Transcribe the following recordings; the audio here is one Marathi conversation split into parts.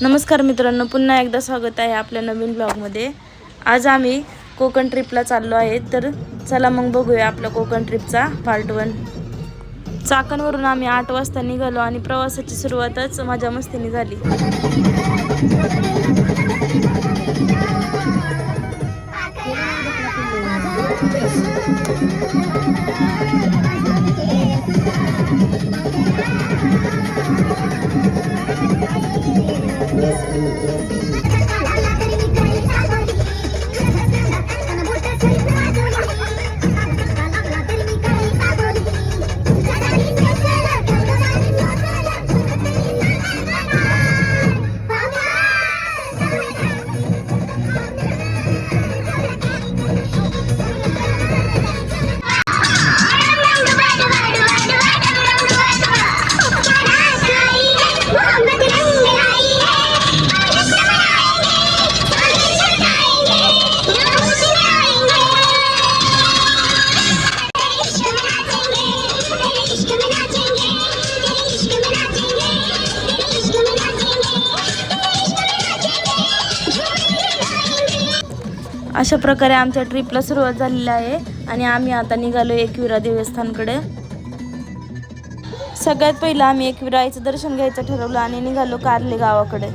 नमस्कार मित्रांनो, पुन्हा एकदा स्वागत आहे आपल्या नवीन ब्लॉगमध्ये। आज आम्ही कोकण ट्रिपला चाललो आहे, तर चला मग बघूया आपल्या कोकण ट्रिपचा पार्ट 1। चाकणवरून आम्ही 8 वाजता निघालो आणि प्रवासाची सुरुवातच मजा मस्तीने झाली। अशा प्रकारे आमच्या ट्रिपला सुरुवात झालेली आहे आणि आम्ही आता निघालो एकविरा देवस्थानकडे। सगळ्यात पहिलं आम्ही एकविरा आईचं दर्शन घ्यायचं ठरवलं आणि निघालो कारले गावाकडे।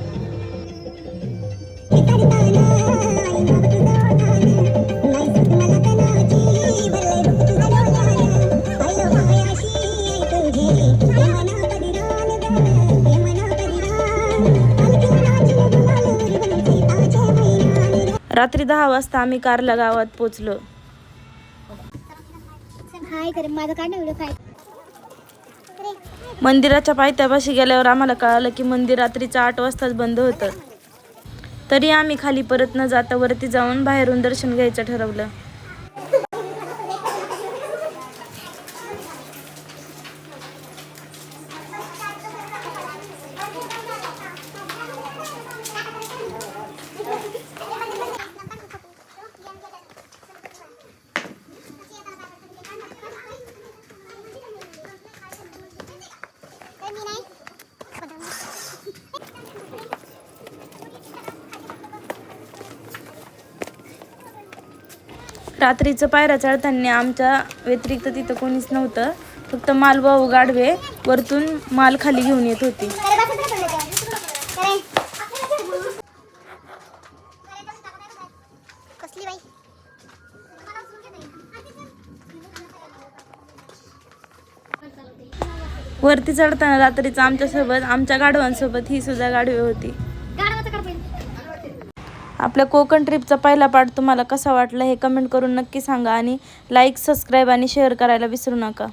रात्री 10 वाजता आम्ही कारला गावात पोचलो। मंदिराच्या पायथ्यापाशी गेल्यावर आम्हाला कळालं की मंदिर रात्रीच्या 8 वाजताच बंद होतं। तरी आम्ही खाली परत न जाता वरती जाऊन बाहेरून दर्शन घ्यायचं ठरवलं। रात्रीचं पायऱ्या चढताना आमच्या व्यतिरिक्त तिथं कोणीच नव्हतं, फक्त मालवाहू गाढवे वरतून माल खाली घेऊन येत होती। वरती चढताना रात्रीच आमच्या गाढवांसोबत ही सुद्धा गाढवे होती। आपल्या कोकण ट्रिपचा पहिला पार्ट तुम्हाला कसा वाटला हे कमेंट करून नक्की सांगा आणि लाईक, सबस्क्राईब आणि शेअर करायला विसरू नका।